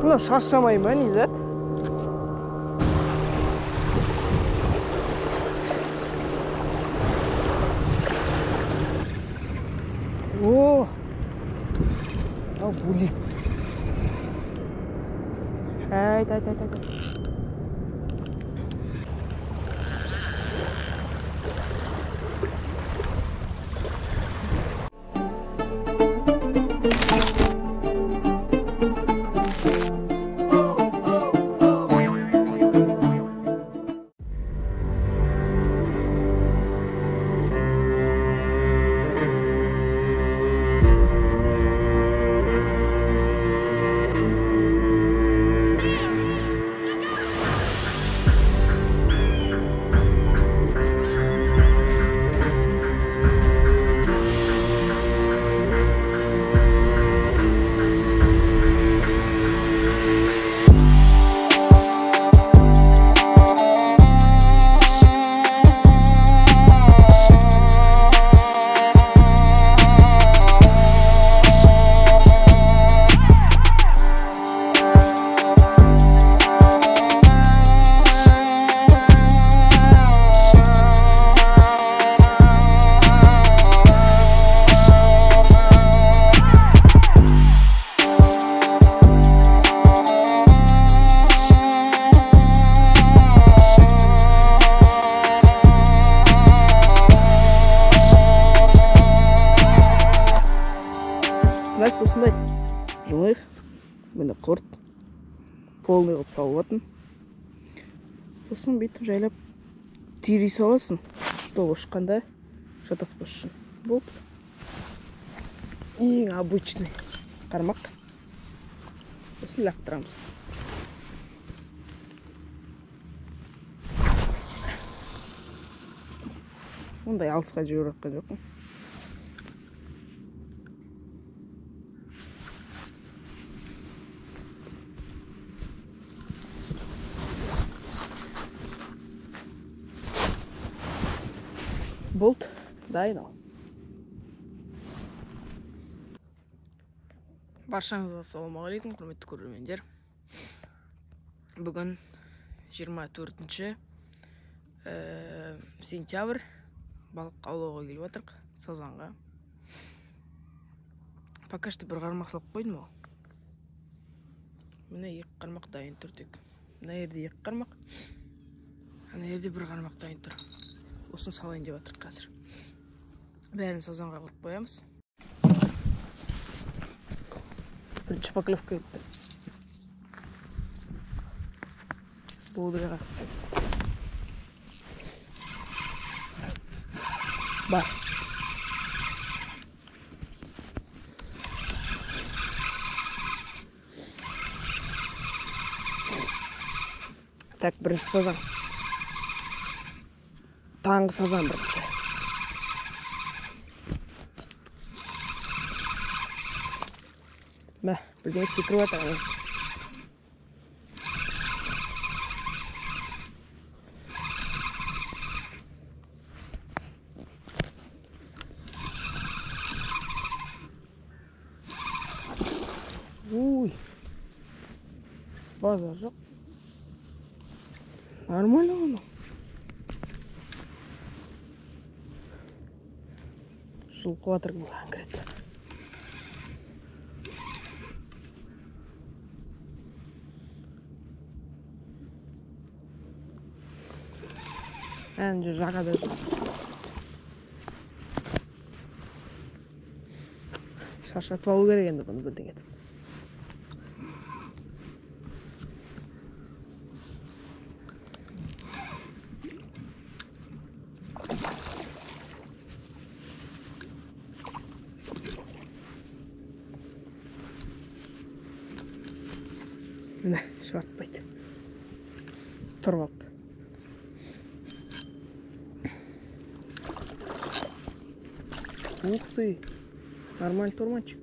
Мына шаршамай ма, Низат? О! Ау, були. Айт. Снасть осындай жылы, міне құрт, полный қылып салып. Сосын бүйтіп жайлап түйрей саласың, чтобы ұшқанда шатаспас үшін. Болды. Ең обычный қармақ. Сосын лақтырамыз. Ондай алысқа жіберіп жатқан жоқпын. Болт, дайын ал. Баршаңызға ассалаумағалейкум, құрметті көрермендер. Бүгін 24 сентябрь, балық аулауға келіп отырық, сазанға. Пока что бір қармақ салып қойдым ол. Міне екі қармақ дайын тұр тек. Мына жерде екі қармақ, ана жерде бір қармақ дайын тұр. Осын салайын деп жатыр қазір. Бәрін сазанға қылып қоямыз. Бірінші поклевка етті. Болдыға қақсты. Бар. Так, бірінші сазан. Таңғы сазан бірінші. Мә, бірден секіріп атыр. Уй, базар жоқ. Нормально оны. Жылқы атыр болған кіреді. Әнде жағада шаршатып алу керек енді бұны бірден етіп. Міне, шығартпайды. Тұрып алды. Ух ты! Нормальный турманчик.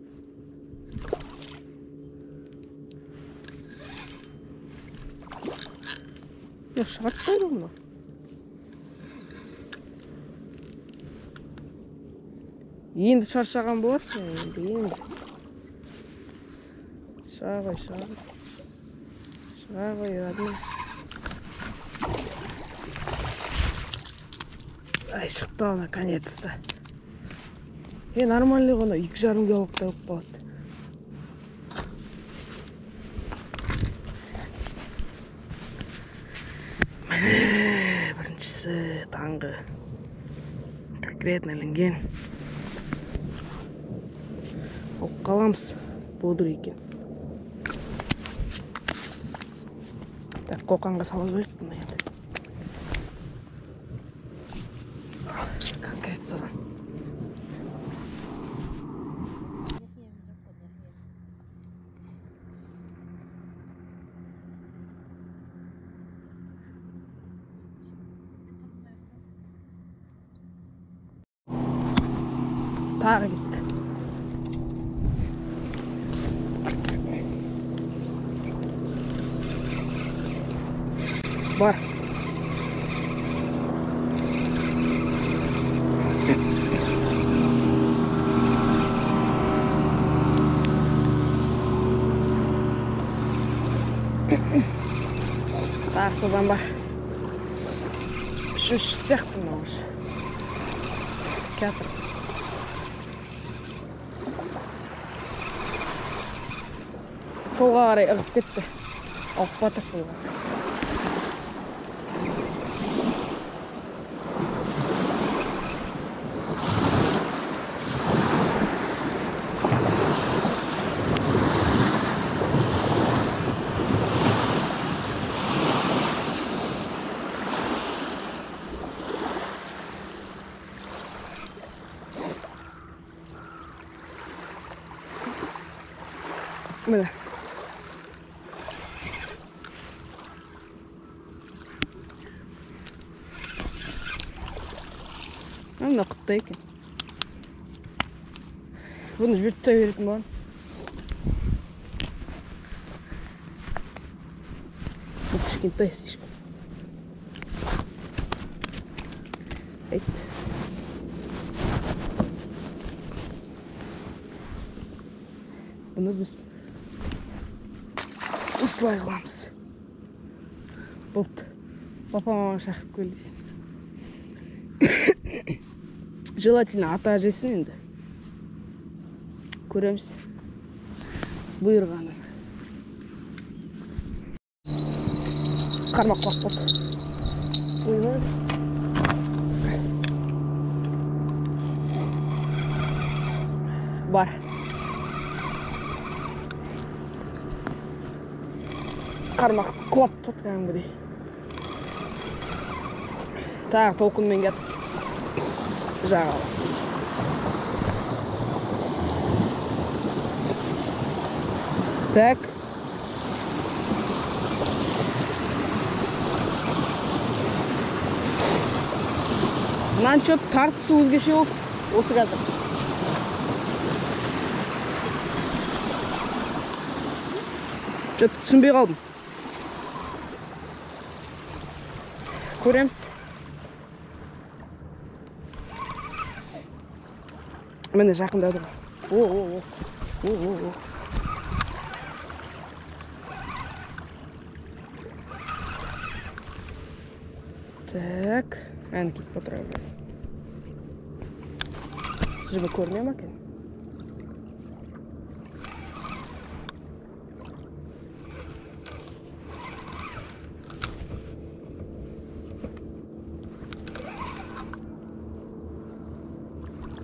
Шығартпайды мұны. Енді шаршаған боласың, енді. Шағай. Ой, ладно. Ай, шықты ана, наконец-то. Нормальный ғана 2,5 килолықтай болып қалады. Міне, біріншісі таңғы. Конкретно ілінген. Алып қаламыз. Бодыр екен. Так, қоқанға салып жіберіп бұны енді. Конкрет сазан. Тағы кетті. Бар. Тағы сазан бар. Үшінші сияқты мынау уже. Кәпір. Солға қарай ығып кетті. Алып батыр солға. Міне. Мына құтта екен. Бұны жүртте беретін баған. Бұл кішкентай слишком. Айт. Бұны біз осылай қыламыз. Болды. Папа-мама шақырып келдейсін. Желательно ата жесін енді. Көреміз. Бұйырғаны. Қармақ бақ болды. Бұйырғаны. Бар. Қармақ құлап тұтты кәдімгідей. Тағы толқынмен кетіп жағаласың. Так. Мынан что тартысы өзгеше болды. Осы қазір. Что түсінбей қалдым. Көреміз. Міне жақындады. О. Так, әні кетіп отыра бәрі. Жібі көрмей ма екен?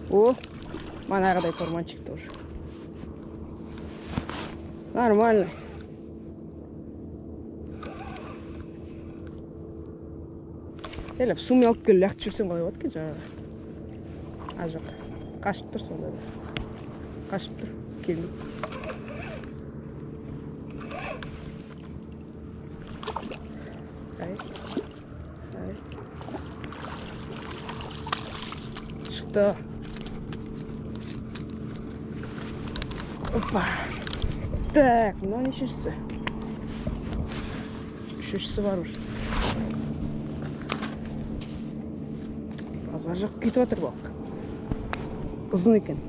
О, манағыдай торманчик тоже. Нормальный. Елеп сумен алып келіп лақтып жүрсем қалай болады екен жаңағы. А жоқ. Қашып тұр сонда да. Қашып тұр. Келмей. Шықты. Опа. Так, мынау нешіншісі? Үшіншісі бар уже. Азар жақ кетіп отыр бақ. Ұзын екен.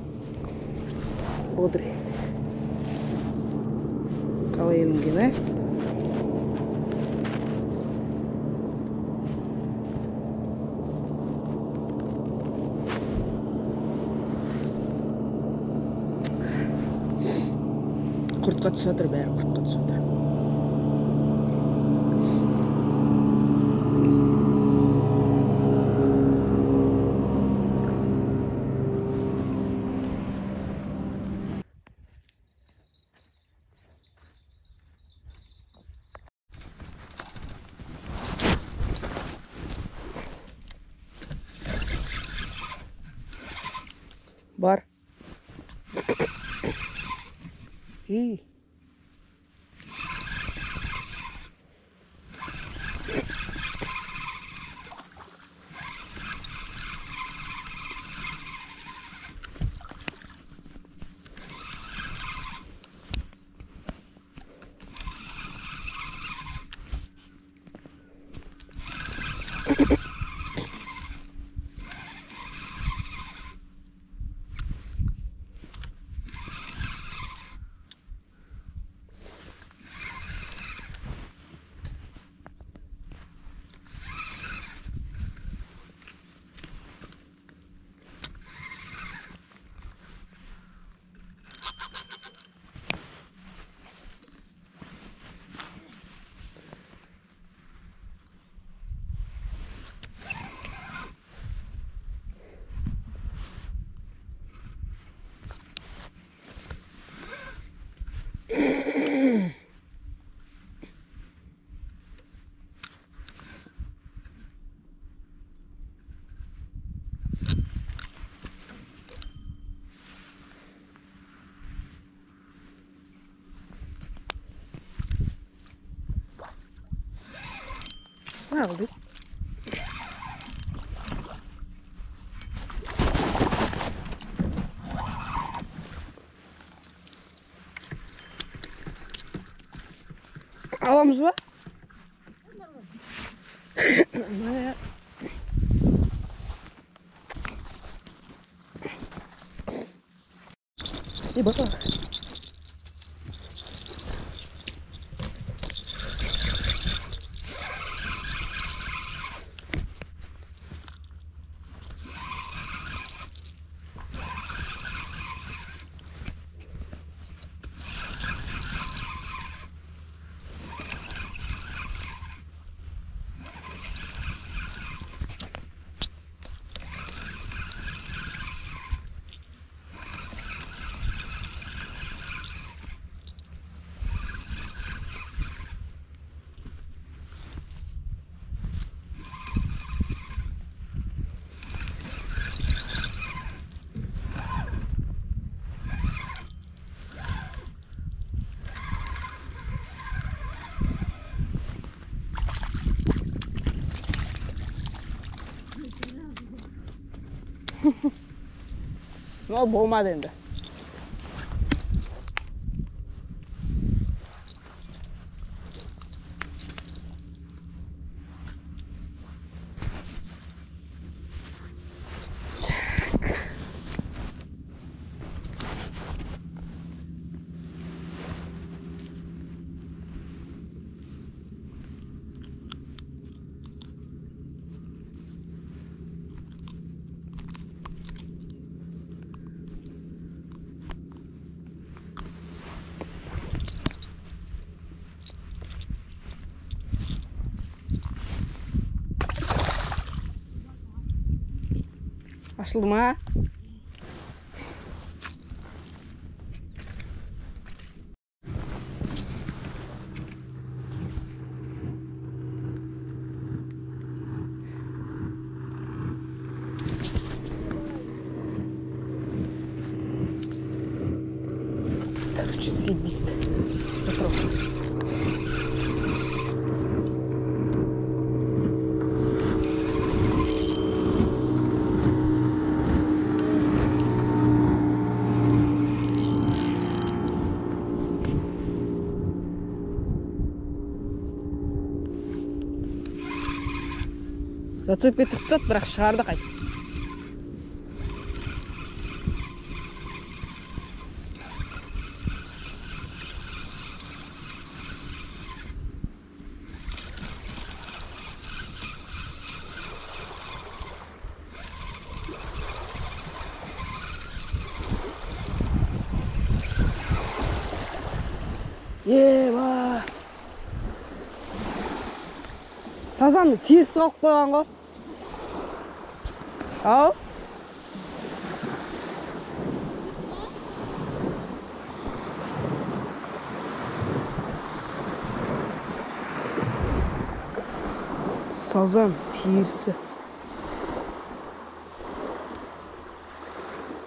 Бодрый. Қалай елінген, құртқа түсіп жатыр, бәрі құртқа түсіп жатыр. Бар. И. Ne oldu? Alamız var. İyi bakalım. No болмады енді. Açıldı mı? Короче, сидит. Попробуй. Зацепке тықсат, бірақ шығарды қайт. Еба. Сазан теріс қалып қойған ғой. Ау? Сазан терісі.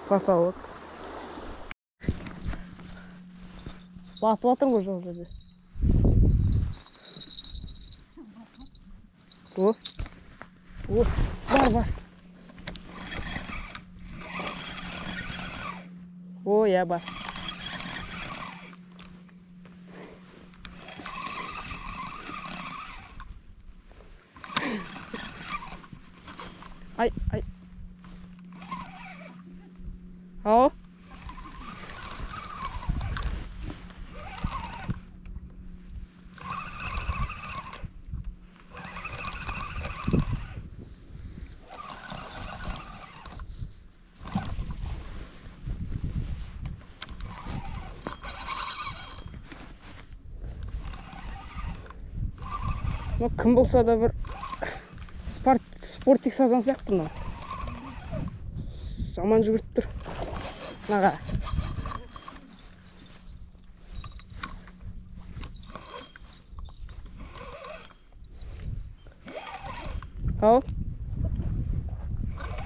Потолок. Батып жатыр ғой жол жерде. О, бар. О, я бар. Ай. Ау. Кім болса да бір спорттық сазан сияқты мына. Жаман жүгіріп тұр. Наға. Ау.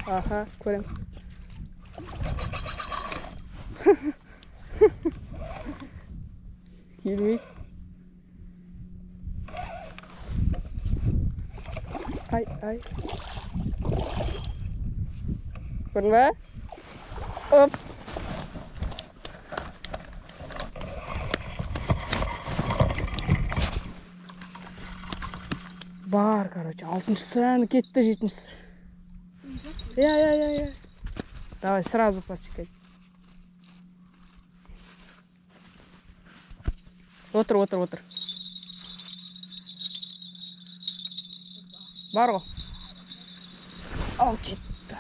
Аха, көреміз. Келмейді. Ай. Көрінбе? Оп. Бар, короче, 6-сы, кетті 7-сы. Я. Давай, сразу подсекай. Отыр. Бар ғой. Ал кетті.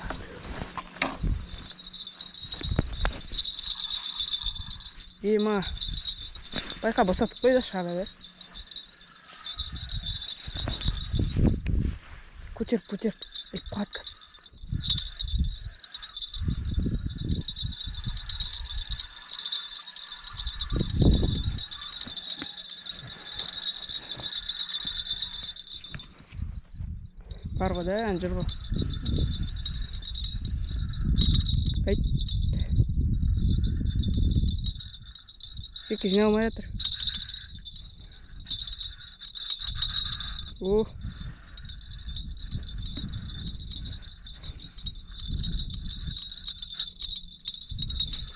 Ема. Байқа босатып қойда шаға бер. Көтер. Қуаткас. Бар ғой да, ән жүр ғой. Айт. Секі жіне алмай жатыр. О.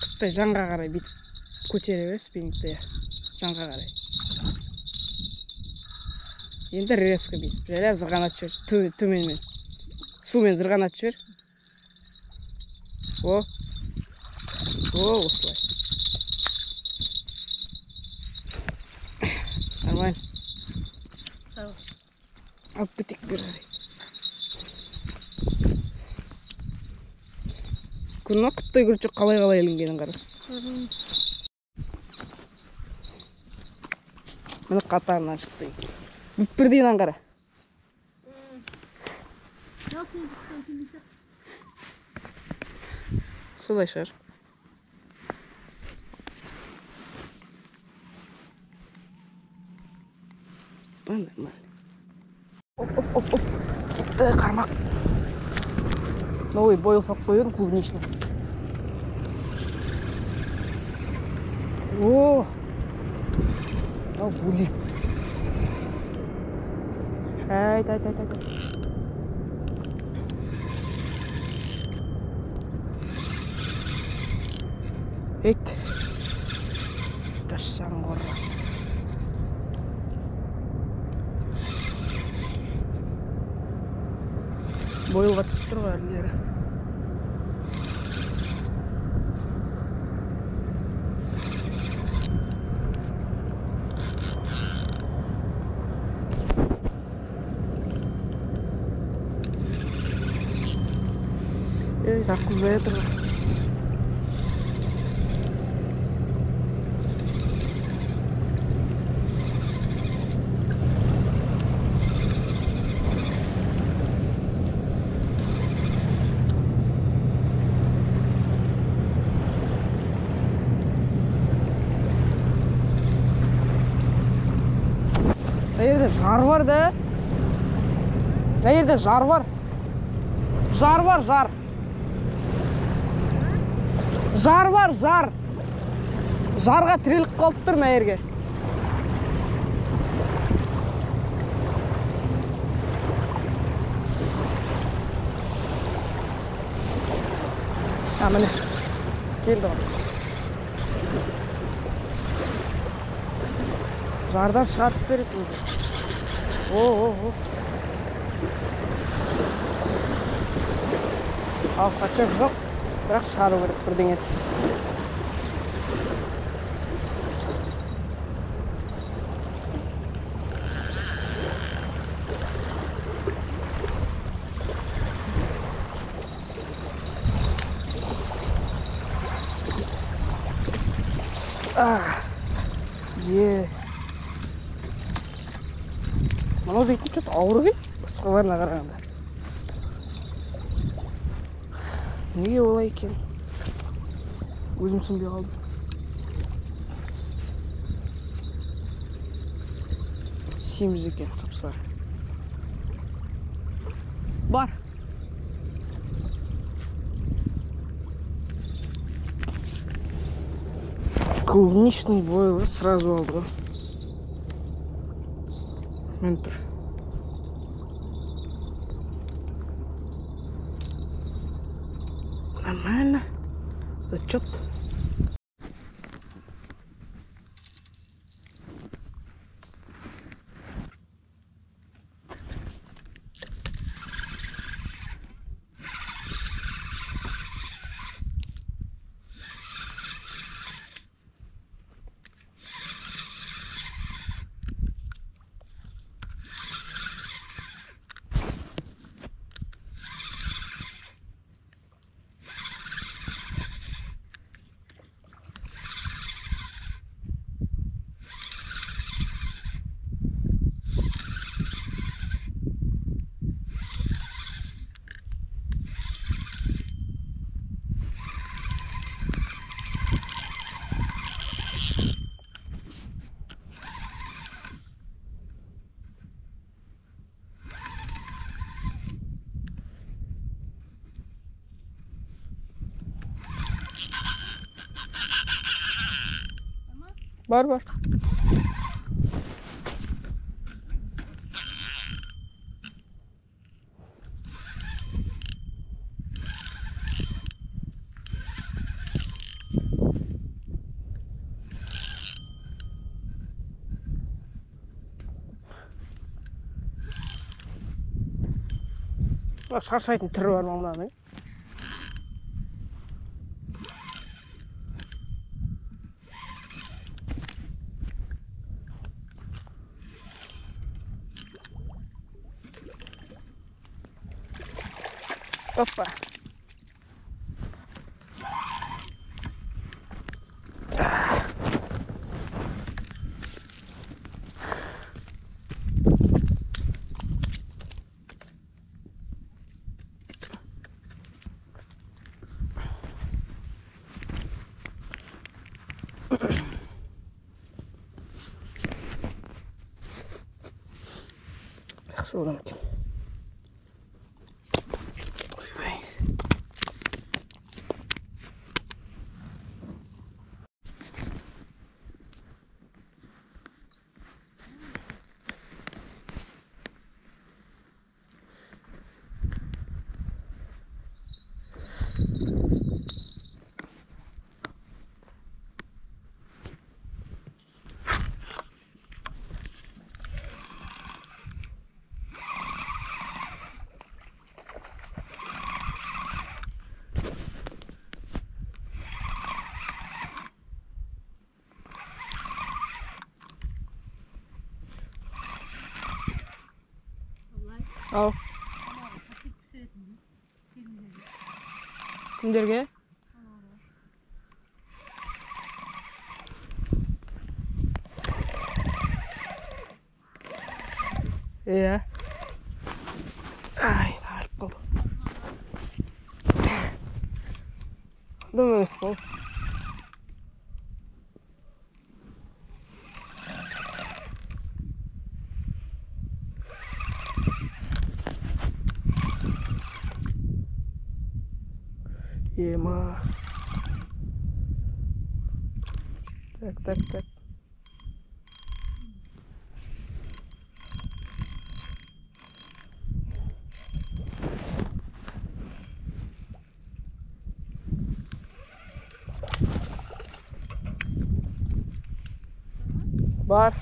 Құттай жанға қарай бетіп көтере бер спингті. Жанға қарай. Енді резко бетіп. Жәлеп зырғанат жібер. Төменмен. Сумен зырғанат жібер. О, осылай. Нормально. Алып кетек бер қарай. Күнна құттай күртші қалай ілінгенін қара. Мұны қатарынан шықты. Бірдейін қара. Солай шығар. Нормально. Оп. Кетті қармақ. Новый бойл сап қойын клубничный. О! Булик. Айт. Ет. Ташан қоррас. Бойлға түсіп тұр ғой әлілері. Тартқызбай жатыр ғой. Nerede jar var da? Nerede jar var? Jar var, jar. Jar var, jar. Jarga tirilip kalıp durma yerge. Ha, mene. Keldi o. Jardan шығарып береді өзі. Ал сачок жоқ, бірақ шығару керек бірдеңе. Мынау дейтін что-то ауыр келді, басқаларына қарағанда. Неге олай екен? Өзім түсінбей қалдым. Семіз екен, сап-сары. Бар. Клубничный бойлы сразу алды ғой. Мен тұр. Нормально. Зачет. Бар. Шаршайтын түрі бар маңнан, Опа. Жақсы болған екен. Ал. Кімдерге? Иә. Ай, алып қалды. Дым емес қол. Ема. Так. Бар.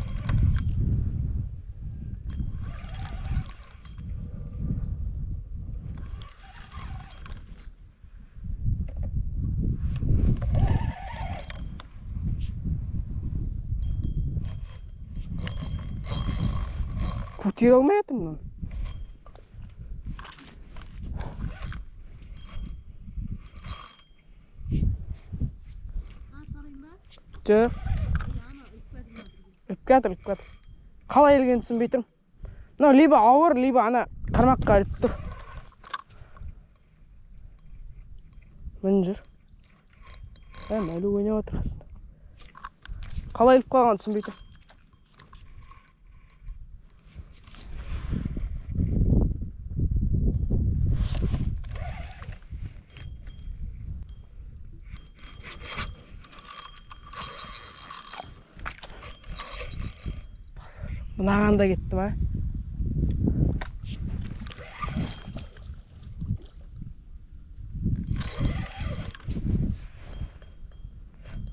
Көтере алмай жатырмын мынаны. Жоқ. Үпіп жатыр. Қалай елгенін түсінбей тұрмын. Мынау либо ауыр, либо ана қармаққа іліп тұр. Мін жүр. Әлі ойнап отыр астында. Қалай іліп қалғанын түсінбей тұрмын. Мынаған да кетті ма?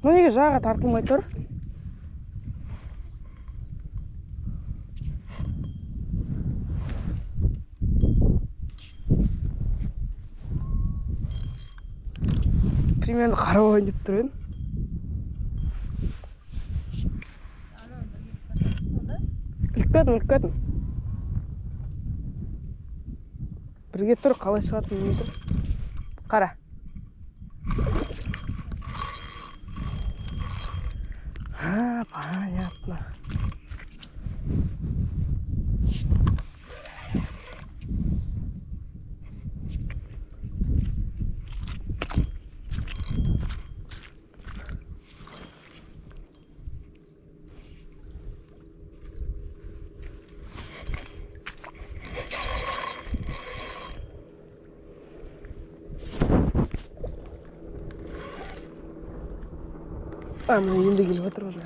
Неге жаға тартылмай тұр? Примерно қарап ойнап тұр едім. Үлкәдім. Бірге тұр, қалай шығатын білмей тұр. Қара. Понятно. Мына енді келіп отыр уже.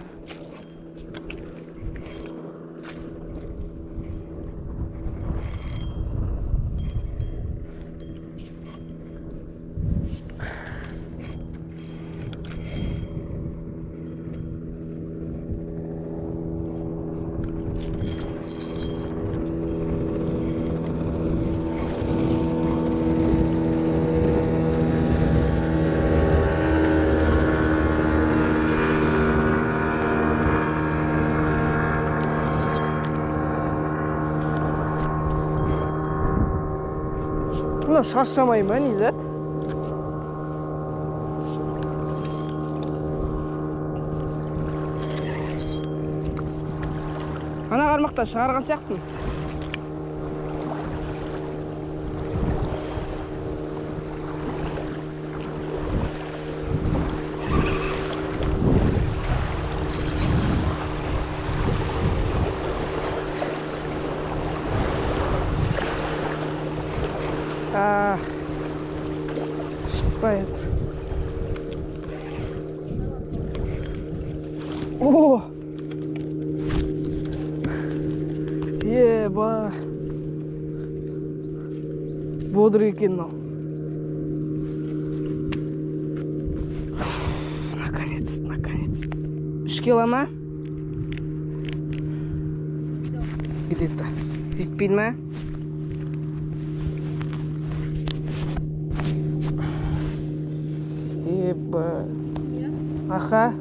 Мына шаршамай ма, Низат? Ана қармақтан шығарған сияқтымын. Шықпай жатыр. О! Еба! Бодыр екен мынау. Наконец-то. 3 кило ма? Где-то. Жетпейді ма? Еба. Аха.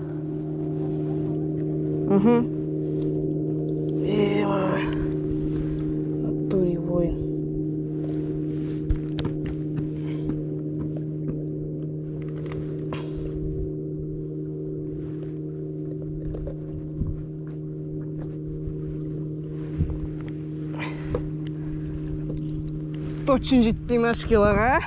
Еба. Натуре воин. Точно жетпей ма 3 килоға?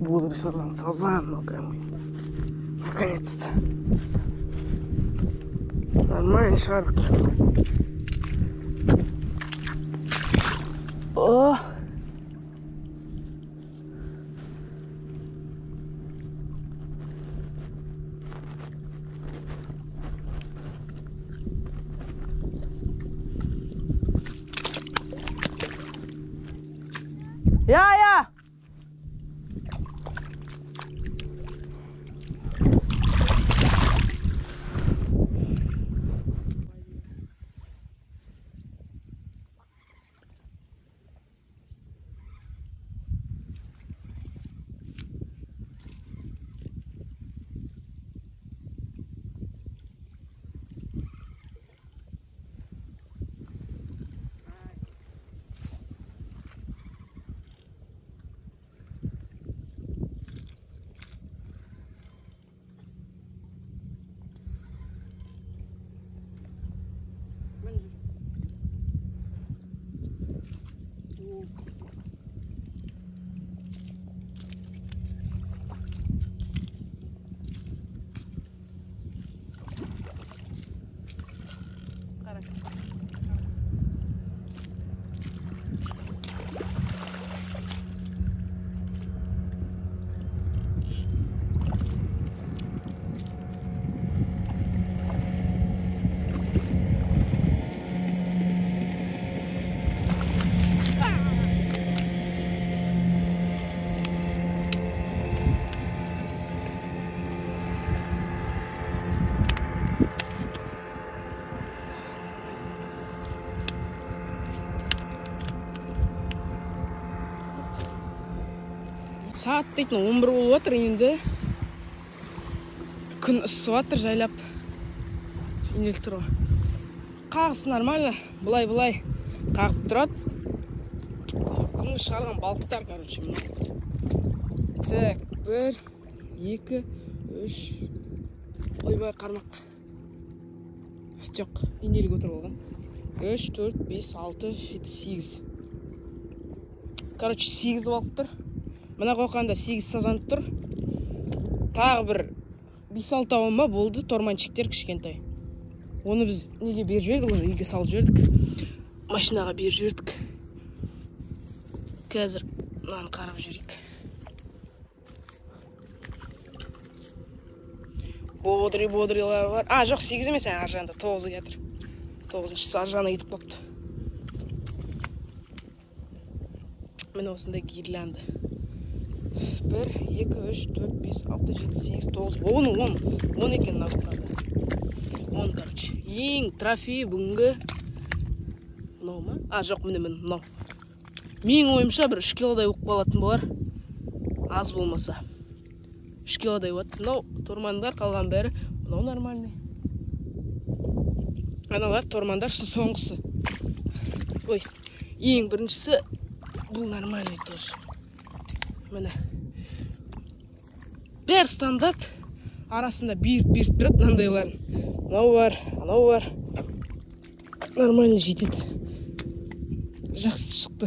Буду сазан, ну-ка. Наконец-то. Нормально шығардық. О! Я! Saat дейтін 11 болып отыр енді. Күн ысып жатыр, жайлап. Жөнеліп тұр. Қағысы нормально, бұлай қағып тұрады. Күнгі шығарған балықтар, короче. Так, 1, 2, 3. Ойбай қармақ. Жоқ, инелік отыр болған. 3, 4, 5, 6, 7, 8. Короче, 8 балық тұр. Мына қоқанда 8 сазанып тұр. Тағы бір 5-6 ауыма болды, торманчиктер кішкентай. Оны біз неге беріп жібердік, уже үйге салып жібердік. Машинаға беріп жібердік. Қазір мынаны қарап жүрейік. Бодрилар бар. Жоқ, 8 емес, аржағында 9 кетір. 9-шысы аржағына кетіп қалыпты. Міне осындай гирлянда. 1, 2, 3, 4, 5, 6, 7, 8, 9, 10 екен набылғанда. 10, короче. Ең трофей бүгінгі. Мынау ма? Жоқ, міне мынау. Менің ойымша бір 3 килодай оқып қалатын болар. Аз болмаса. 3 килодай болады. Мынау тормандар қалған бәрі. Мынау нормальный. Аналар тормандар соңғысы. Ой, ең біріншісі бұл нормальный тоже. Міне. Бәрі стандарт. Арасында беріп тұрады мынандайлар. Анау бар. Нормально жетеді. Жақсы шықты.